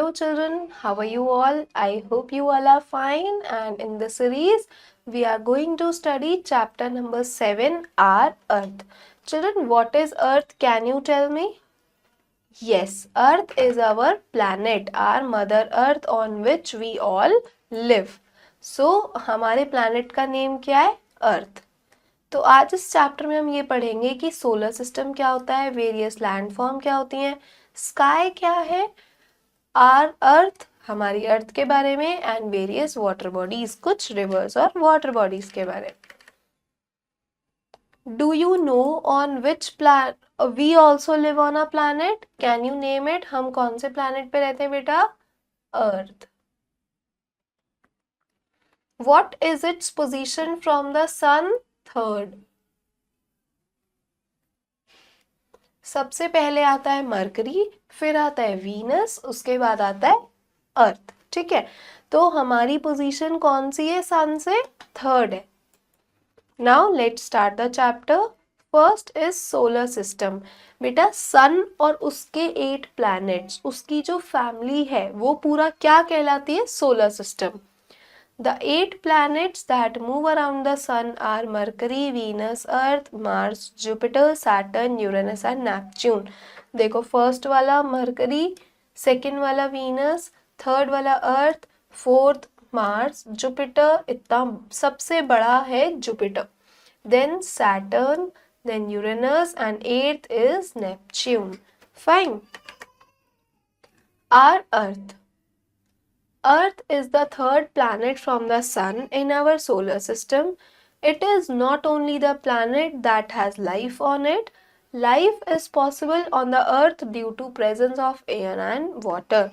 Hello children, how are you all? I hope you all are fine, and in this series we are going to study chapter number 7, our Earth. Children, what is Earth? Can you tell me? Yes, Earth is our planet, our mother Earth on which we all live. So हमारे planet का name क्या है? Earth. तो आज इस chapter में हम ये पढ़ेंगे कि सोलर सिस्टम क्या होता है, वेरियस लैंडफॉर्म क्या होती हैं, स्काई क्या है, आर अर्थ हमारी अर्थ के बारे में, एंड वेरियस वाटर बॉडीज कुछ रिवर्स और वाटर बॉडीज के बारे में. Do you know on which planet we also live on a planet? Can you name it? हम कौन से प्लैनेट पे रहते हैं बेटा? Earth. What is its position from the sun? Third. सबसे पहले आता है मरकरी, फिर आता है वीनस, उसके बाद आता है अर्थ. ठीक है, तो हमारी पोजीशन कौन सी है? सन से थर्ड है. Now let's start the chapter. First is solar system. बेटा सन और उसके 8 प्लैनेट्स, उसकी जो फैमिली है वो पूरा क्या कहलाती है? Solar system. The 8 planets that move around the sun are Mercury, Venus, Earth, Mars, Jupiter, Saturn, Uranus and Neptune. देखो फर्स्ट वाला मरकरी, सेकेंड वाला वीनस, थर्ड वाला अर्थ, फोर्थ मार्स, जुपिटर, इतना सबसे बड़ा है Jupiter, then Saturn, then Uranus and eighth is Neptune. Fine. Our Earth. Earth is the third planet from the Sun in our solar system. It is not only the planet that has life on it. Life is possible on the Earth due to presence of air and water.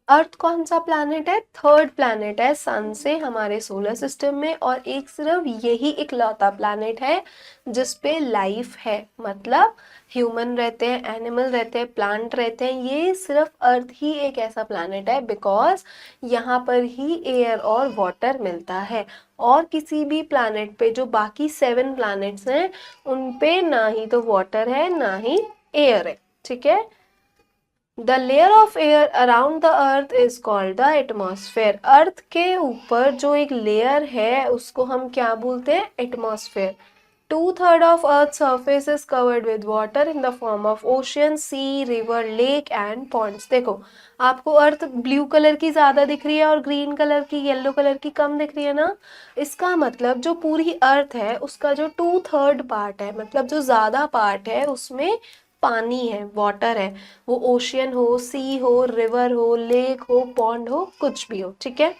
अर्थ कौन सा planet है? Third planet है सन से हमारे solar system में, और एक सिर्फ यही इकलौता प्लैनेट है जिस पे लाइफ है. मतलब ह्यूमन रहते हैं, एनिमल रहते हैं, प्लांट रहते हैं. ये सिर्फ अर्थ ही एक ऐसा प्लैनेट है बिकॉज यहाँ पर ही एयर और वाटर मिलता है. और किसी भी प्लैनेट पे जो बाकी 7 प्लैनेट्स हैं उन पे ना ही तो वाटर है ना ही एयर है. ठीक है. The layer of air around the earth is called the atmosphere. अर्थ के ऊपर जो एक लेयर है उसको हम क्या बोलते हैं? Atmosphere. 2/3 of Earth's surface is covered with water in the form of ocean, sea, river, lake and ponds. देखो आपको अर्थ ब्लू कलर की ज़्यादा दिख रही है और ग्रीन कलर की, येलो कलर की कम दिख रही है ना. इसका मतलब जो पूरी अर्थ है उसका जो 2/3 पार्ट है, मतलब जो ज़्यादा पार्ट है उसमें पानी है, वाटर है. वो ओशियन हो, सी हो, रिवर हो, लेक हो, पॉन्ड हो, कुछ भी हो. ठीक है.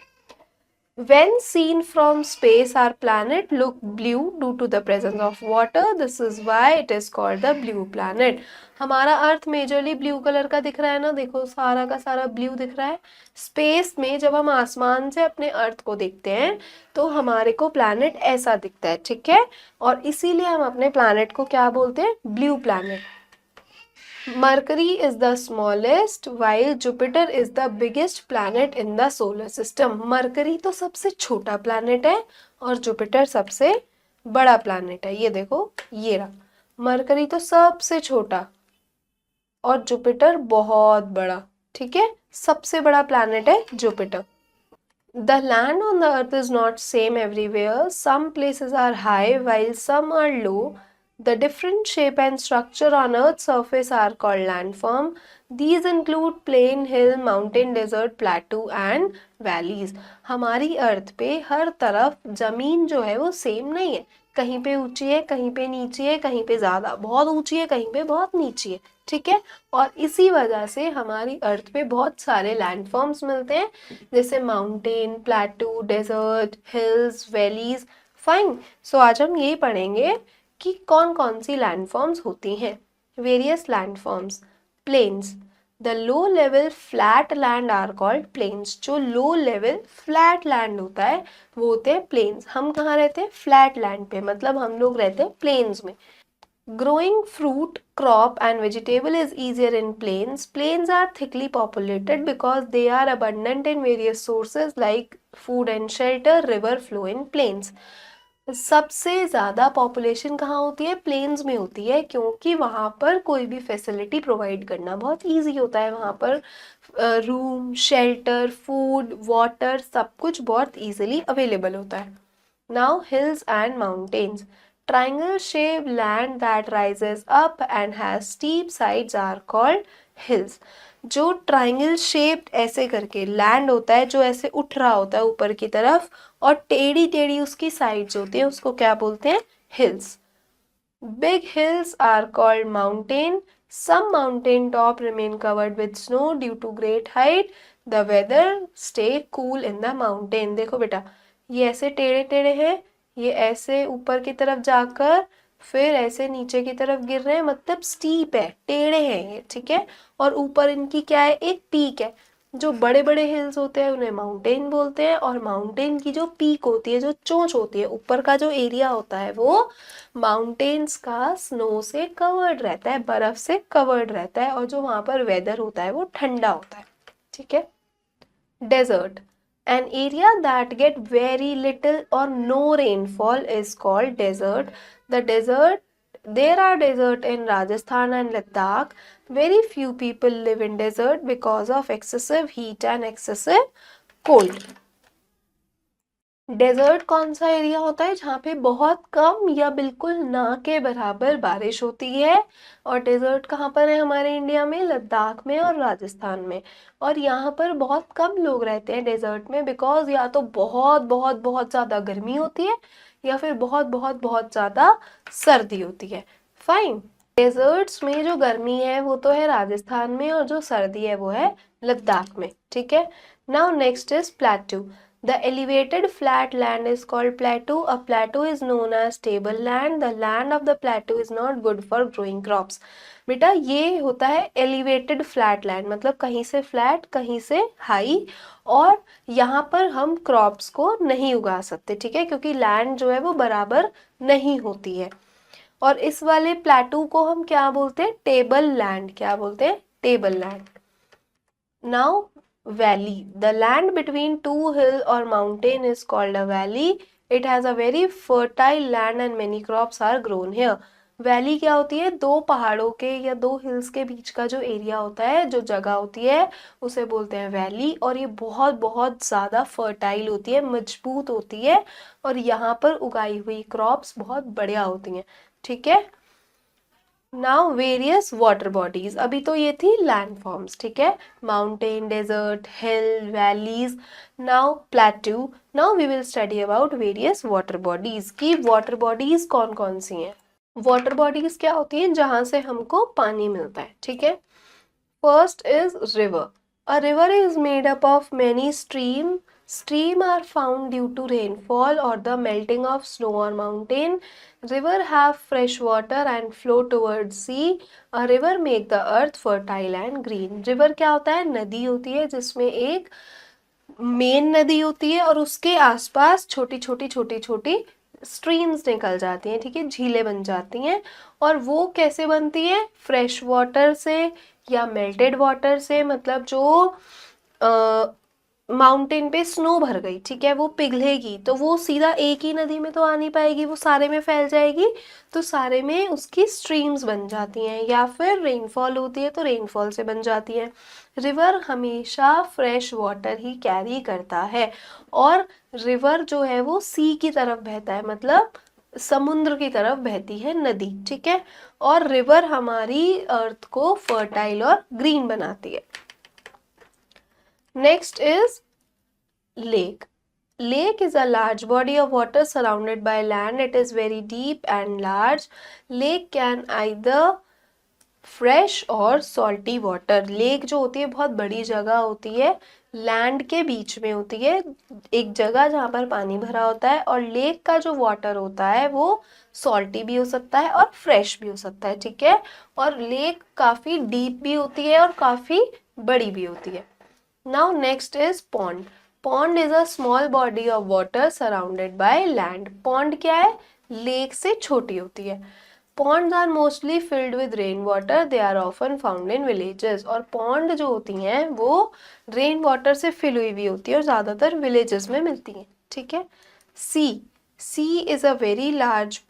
When seen from space, our planet look blue due to the presence of water. This is why it is called the blue planet. हमारा अर्थ मेजरली ब्लू कलर का दिख रहा है ना. देखो सारा का सारा ब्लू दिख रहा है. स्पेस में जब हम आसमान से अपने अर्थ को देखते हैं तो हमारे को प्लैनेट ऐसा दिखता है. ठीक है. और इसीलिए हम अपने प्लैनेट को क्या बोलते हैं? Blue planet. Mercury is the smallest while Jupiter is the biggest planet in the solar system. Mercury तो सबसे छोटा planet है और Jupiter सबसे बड़ा planet है. ये देखो ये रहा. Mercury तो सबसे छोटा और Jupiter बहुत बड़ा. ठीक है. सबसे बड़ा planet है Jupiter. The land on the earth is not same everywhere. Some places are high while some are low. The different shape and structure on Earth's surface are called landform. These include plain, hill, mountain, desert, plateau and valleys. हमारी अर्थ पे हर तरफ जमीन जो है वो same नहीं है. कहीं पे ऊंची है, कहीं पे नीची है, कहीं पे ज़्यादा बहुत ऊंची है, कहीं पे बहुत नीची है. ठीक है. और इसी वजह से हमारी अर्थ पे बहुत सारे लैंडफॉर्म्स मिलते हैं, जैसे mountain, plateau, desert, hills, valleys. Fine. So आज हम ये पढ़ेंगे कि कौन कौन सी लैंडफॉर्म्स होती हैं. Various landforms. Plains. The low level flat land are called plains. जो लो लेवल फ्लैट लैंड होता है वो होते हैं प्लेन्स. हम कहाँ रहते हैं? फ्लैट लैंड पे, मतलब हम लोग रहते हैं प्लेन्स में. Growing fruit, crop and vegetable is easier in plains. Plains are thickly populated because they are abundant in various sources like food and shelter. River flow in plains. सबसे ज़्यादा population कहाँ होती है? प्लेन्स में होती है, क्योंकि वहाँ पर कोई भी फैसिलिटी प्रोवाइड करना बहुत ईजी होता है। वहाँ पर रूम, शेल्टर, फूड, वाटर सब कुछ बहुत ईजिली अवेलेबल होता है। Now hills and mountains. Triangle shape land that rises up and has steep sides are called hills. जो ट्राइंगल शेप्ड ऐसे करके लैंड होता है, जो ऐसे उठ रहा होता है ऊपर की तरफ और टेढ़ी टेढ़ी उसकी साइड्स होती है, उसको क्या बोलते हैं? Hills. Big hills are called mountain. Some mountain top remain covered with snow due to great height. The weather stay cool in the mountain. देखो बेटा, ये ऐसे टेढ़े टेढ़े हैं, ये ऐसे ऊपर की तरफ जाकर फिर ऐसे नीचे की तरफ गिर रहे हैं, मतलब स्टीप है, टेढ़े हैं ये, ठीक है। और ऊपर इनकी क्या है? एक पीक है। जो बड़े बड़े हिल्स होते हैं उन्हें माउंटेन बोलते हैं, और माउंटेन की जो पीक होती है, जो चोंच होती है, ऊपर का जो एरिया होता है, वो माउंटेन्स का स्नो से कवर्ड रहता है, बर्फ से कवर्ड रहता है, और जो वहां पर वेदर होता है वो ठंडा होता है, ठीक है। Desert. An area that get very little or no rainfall is called desert. There are desert in Rajasthan and Ladakh. Very few people live in desert because of excessive heat and excessive cold. Desert कौन सा area होता है? जहाँ पे बहुत कम या बिल्कुल ना के बराबर बारिश होती है। और डेजर्ट कहाँ पर है हमारे इंडिया में? लद्दाख में और राजस्थान में। और यहाँ पर बहुत कम लोग रहते हैं डेजर्ट में, बिकॉज या तो बहुत बहुत बहुत ज़्यादा गर्मी होती है या फिर बहुत बहुत बहुत ज़्यादा सर्दी होती है। फाइन। डेजर्ट्स में जो गर्मी है वो तो है राजस्थान में, और जो सर्दी है वो है लद्दाख में, ठीक है। Now next is plateau. The elevated flat land is called plateau. A plateau is known as stable land. The land of the plateau is not good for growing crops. बेटा ये होता है elevated flat land, मतलब कहीं से flat कहीं से high, और यहाँ पर हम crops को नहीं उगा सकते, ठीक है, क्योंकि land जो है वो बराबर नहीं होती है। और इस वाले प्लेटू को हम क्या बोलते हैं? Table land. क्या बोलते हैं? Table land. Now valley. The land between two hill or mountain is called a valley. It has a very fertile land and many crops are grown here. Valley क्या होती है? दो पहाड़ों के या दो हिल्स के बीच का जो एरिया होता है, जो जगह होती है, उसे बोलते हैं वैली। और ये बहुत बहुत ज़्यादा फर्टाइल होती है, मजबूत होती है, और यहाँ पर उगाई हुई क्रॉप्स बहुत बढ़िया होती हैं, ठीक है। Now various water bodies. अभी तो ये थी लैंड फॉर्म्स, ठीक है, mountain, desert, hill, valleys. Now plateau. Now we will study about various water bodies की वाटर बॉडीज कौन कौन सी हैं। वाटर बॉडीज क्या होती हैं? जहां से हमको पानी मिलता है, ठीक है। First is river. A river is made up of many stream. Stream are found due to rainfall or the melting of snow or mountain. River have fresh water and flow towards sea. A river make the earth fertile and green. River क्या होता है? नदी होती है जिसमें एक main नदी होती है और उसके आसपास छोटी छोटी छोटी छोटी स्ट्रीम्स निकल जाती हैं, ठीक है, झीलें बन जाती हैं। और वो कैसे बनती है? फ्रेश वाटर से या मेल्टेड वाटर से, मतलब जो माउंटेन पे स्नो भर गई, ठीक है, वो पिघलेगी तो वो सीधा एक ही नदी में तो आ नहीं पाएगी, वो सारे में फैल जाएगी, तो सारे में उसकी स्ट्रीम्स बन जाती हैं। या फिर रेनफॉल होती है तो रेनफॉल से बन जाती है। रिवर हमेशा फ्रेश वाटर ही कैरी करता है, और रिवर जो है वो सी की तरफ बहता है, मतलब समुद्र की तरफ बहती है नदी, ठीक है। और रिवर हमारी अर्थ को फर्टाइल और ग्रीन बनाती है। Next is lake. Lake is a large body of water surrounded by land. It is very deep and large. Lake can either fresh और salty water. Lake जो होती है बहुत बड़ी जगह होती है, लैंड के बीच में होती है, एक जगह जहाँ पर पानी भरा होता है। और लेक का जो वाटर होता है वो सॉल्टी भी हो सकता है और फ्रेश भी हो सकता है, ठीक है। और लेक काफ़ी डीप भी होती है और काफ़ी बड़ी भी होती है। Now next is pond. Pond is a small body of water surrounded by land. Pond क्या है? लेक से छोटी होती है। Ponds are mostly filled with rain water. They are often found in villages. और pond जो होती हैं वो रेन वाटर से फिल हुई हुई होती है और ज़्यादातर विलेजेस में मिलती हैं, ठीक है। Sea. Sea is a very large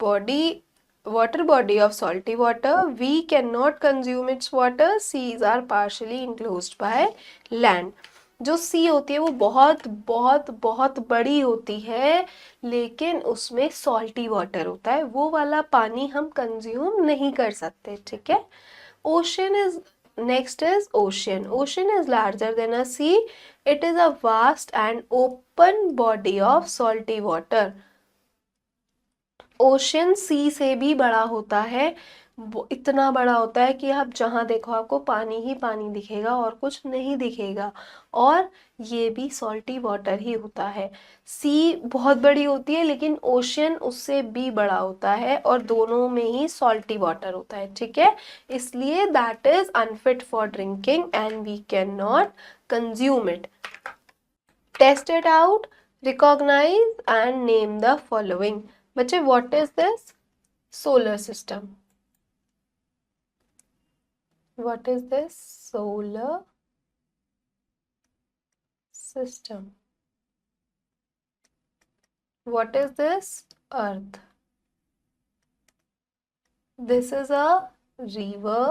water body of salty water. We cannot consume its water. Seas are partially enclosed by land. जो सी होती है वो बहुत बहुत बहुत बड़ी होती है, लेकिन उसमें सॉल्टी वाटर होता है, वो वाला पानी हम कंज्यूम नहीं कर सकते, ठीक है। Ocean is next is ocean. Ocean is larger than a sea. It is a vast and open body of salty water. Ocean sea से भी बड़ा होता है, वो इतना बड़ा होता है कि आप जहाँ देखो आपको पानी ही पानी दिखेगा और कुछ नहीं दिखेगा, और ये भी सॉल्टी वाटर ही होता है. सी बहुत बड़ी होती है लेकिन ओशन उससे भी बड़ा होता है और दोनों में ही सॉल्टी वाटर होता है, ठीक है. इसलिए that is unfit for drinking and we can not consume it. Test it out, recognise and name the following. बच्चे what is this? Solar system. What is this? Solar system. What is this? Earth. This is a river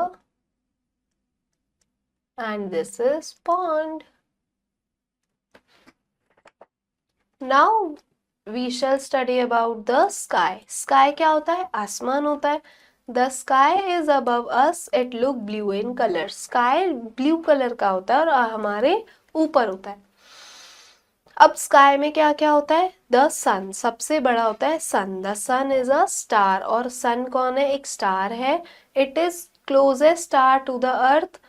and this is pond. Now we shall study about the sky. Sky क्या होता है? आसमान होता है. The sky is above us. It look blue in color. Sky blue color का होता है और हमारे ऊपर होता है. अब स्काई में क्या क्या होता है? द सन सबसे बड़ा होता है. Sun, the sun is a star. और सन कौन है? एक स्टार है. It is closest star to the earth.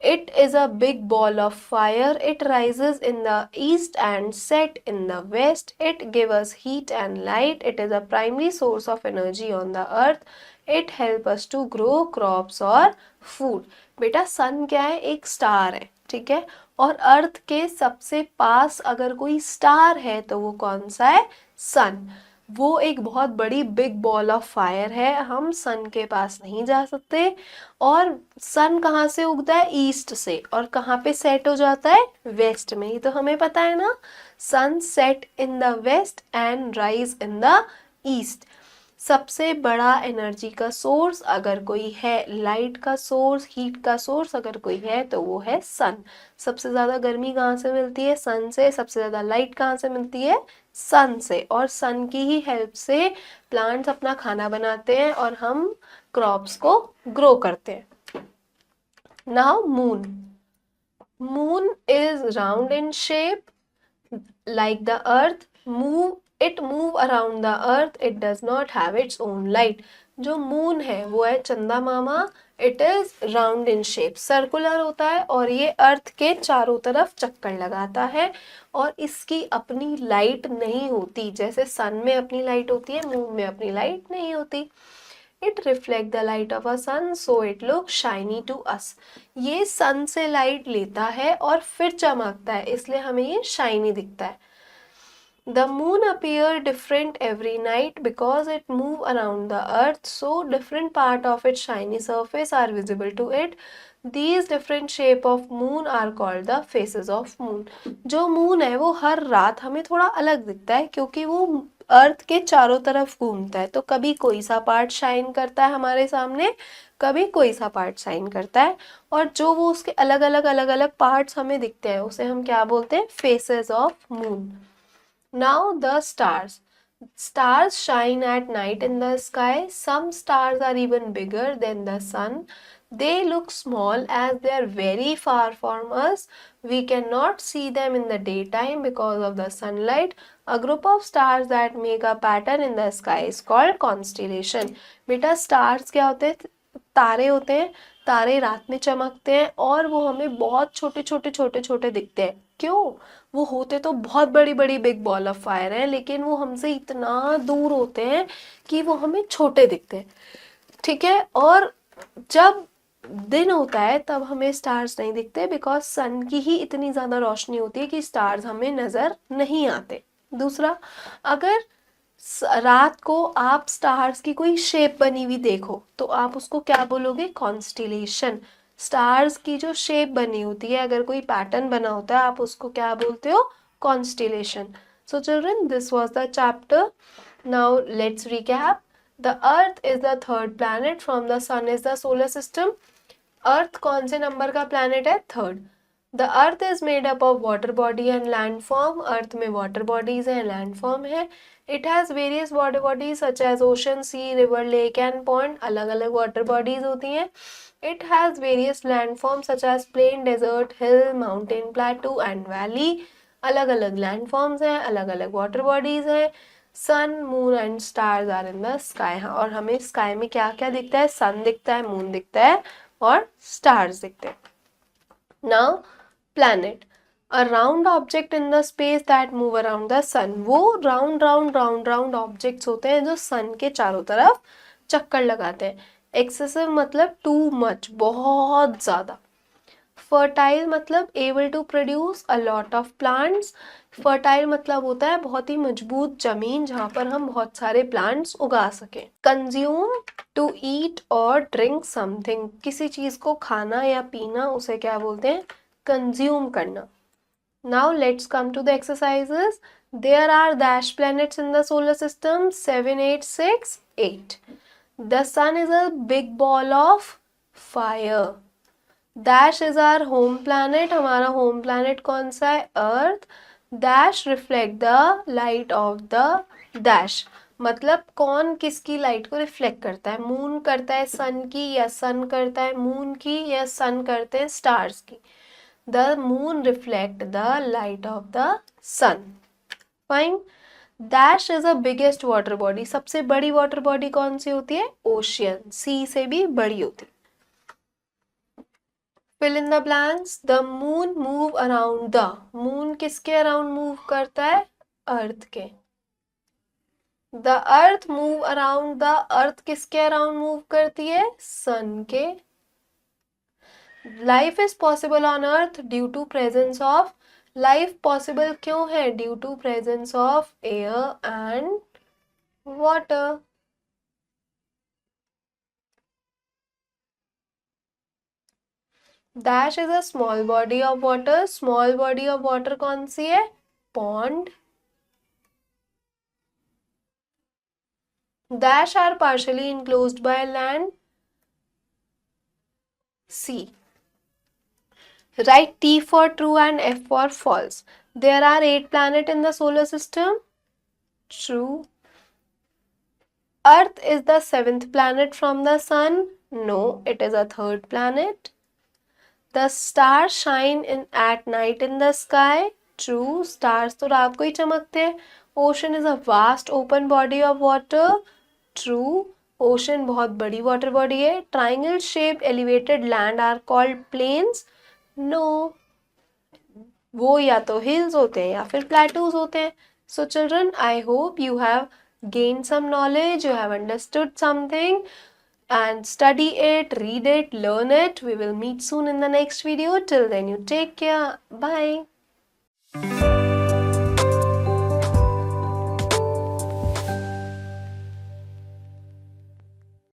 It is a big ball of fire. It rises in the east and set in the west. It gives us heat and light. It is a primary source of energy on the earth. It helps us to grow crops or food. बेटा सन क्या है? एक star है, ठीक है. और अर्थ के सबसे पास अगर कोई स्टार है तो वो कौन सा है? सन. वो एक बहुत बड़ी बिग बॉल ऑफ फायर है. हम सन के पास नहीं जा सकते. और सन कहाँ से उगता है? ईस्ट से. और कहाँ पे सेट हो जाता है? वेस्ट में. ये तो हमें पता है ना. Sun set in the west and rise in the east. सबसे बड़ा एनर्जी का सोर्स अगर कोई है, लाइट का सोर्स, हीट का सोर्स अगर कोई है तो वो है सन. सबसे ज़्यादा गर्मी कहाँ से मिलती है? सन से. सबसे ज़्यादा लाइट कहाँ से मिलती है? सन से. और सन की ही हेल्प से प्लांट्स अपना खाना बनाते हैं और हम क्रॉप्स को ग्रो करते हैं. Now moon. Moon is round in shape like the earth. It move around the earth. It does not have its own light. जो मून है वो है चंदा मामा. It is round in shape, circular होता है और ये अर्थ के चारों तरफ चक्कर लगाता है और इसकी अपनी लाइट नहीं होती. जैसे सन में अपनी लाइट होती है, मून में अपनी लाइट नहीं होती. It reflect the light of a sun so it looks shiny to us. ये सन से लाइट लेता है और फिर चमकता है, इसलिए हमें ये शाइनी दिखता है. The moon appear different every night because it move around the earth, so different part of its shiny surface are visible to it. These different shape of moon are called the phases of moon. जो moon है वो हर रात हमें थोड़ा अलग दिखता है क्योंकि वो अर्थ के चारों तरफ घूमता है. तो कभी कोई सा पार्ट शाइन करता है हमारे सामने, कभी कोई सा पार्ट शाइन करता है, और जो वो उसके अलग अलग पार्ट्स हमें दिखते हैं उसे हम क्या बोलते हैं? Faces of moon. Now the stars. Stars shine at night in the sky. Some stars are even bigger than the sun. They look small as they are very far from us. We cannot see them in the daytime because of the sunlight. A group of stars that make a pattern in the sky is called constellation. बेटा stars क्या होते हैं? तारे होते हैं. तारे रात में चमकते हैं और वो हमें बहुत छोटे दिखते हैं. क्यों? वो होते तो बहुत बड़ी बड़ी बिग बॉल ऑफ फायर है, लेकिन वो हमसे इतना दूर होते हैं कि वो हमें छोटे दिखते हैं, ठीक है. और जब दिन होता है तब हमें स्टार्स नहीं दिखते बिकॉज सन की ही इतनी ज़्यादा रोशनी होती है कि स्टार्स हमें नज़र नहीं आते. दूसरा, अगर रात को आप स्टार्स की कोई शेप बनी हुई देखो तो आप उसको क्या बोलोगे? कॉन्स्टिलेशन. स्टार्स की जो शेप बनी होती है, अगर कोई पैटर्न बना होता है, आप उसको क्या बोलते हो? Constellation. So children, this was the chapter. Now let's recap. The Earth is the third planet from the Sun is the solar system. Earth कौन से नंबर का planet है? Third. The Earth is made up of water body and landform. Earth में water bodies हैं, landform है. It has various water bodies such as ocean, sea, river, lake and pond. अलग अलग water bodies होती हैं. It has various landforms such as plain, desert, hill, mountain, plateau and valley. अलग अलग landforms हैं, अलग अलग water bodies हैं. Sun, moon and stars are in the sky. हाँ, और हमें स्काई में क्या क्या दिखता है? सन दिखता है, मून दिखता है और स्टार्स दिखते हैं. Now planet, a round object in the space that move around the sun. वो round round round round objects होते हैं जो सन के चारों तरफ चक्कर लगाते हैं. एक्सेसिव मतलब टू मच, बहुत ज्यादा. फर्टाइल मतलब able to produce a lot of plants. Fertile मतलब होता है बहुत ही मजबूत जमीन जहां पर हम बहुत सारे प्लांट्स उगा सकें. कंज्यूम, टू ईट और ड्रिंक समथिंग. किसी चीज को खाना या पीना, उसे क्या बोलते हैं? कंज्यूम करना. Now let's come to the exercises. There are dash planets in the solar system. 7, 8, 6, 8. The sun is a big ball of fire. Dash is our home planet. हमारा होम प्लैनेट कौन सा है? Earth. Dash reflect the light of the dash. मतलब कौन किसकी light को reflect करता है? मून करता है सन की, या सन करता है मून की, या सन करते हैं स्टार्स की? The moon reflect the light of the sun. Fine. Dash is a biggest water body. सबसे बड़ी वाटर बॉडी कौन सी होती है? ओशियन. सी से भी बड़ी होती है. Fill in the blanks. The moon move around the. Moon किसके around move करता है? Earth के. The earth move around the. Earth किसके around move करती है? Sun के. Life is possible on earth due to presence of. Life possible क्यों है? Due to presence of air and water. Dash is a small body of water. Small body of water कौन सी है? Pond. Dash are partially enclosed by land. C. Write T for true and F for false. There are 8 planets in the solar system. True. Earth is the 7th planet from the sun. No, it is a 3rd planet. The stars shine at night in the sky. True. Stars तो रात को ही चमकते हैं. Ocean is a vast open body of water. True. Ocean बहुत बड़ी water body है. Triangle shaped elevated land are called plains. No. वो या तो hills होते हैं या फिर plateaus होते हैं. So children, I hope you have gained some knowledge, you have understood something, and study it, read it, learn it. We will meet soon in the next video. Till then, you take care. Bye.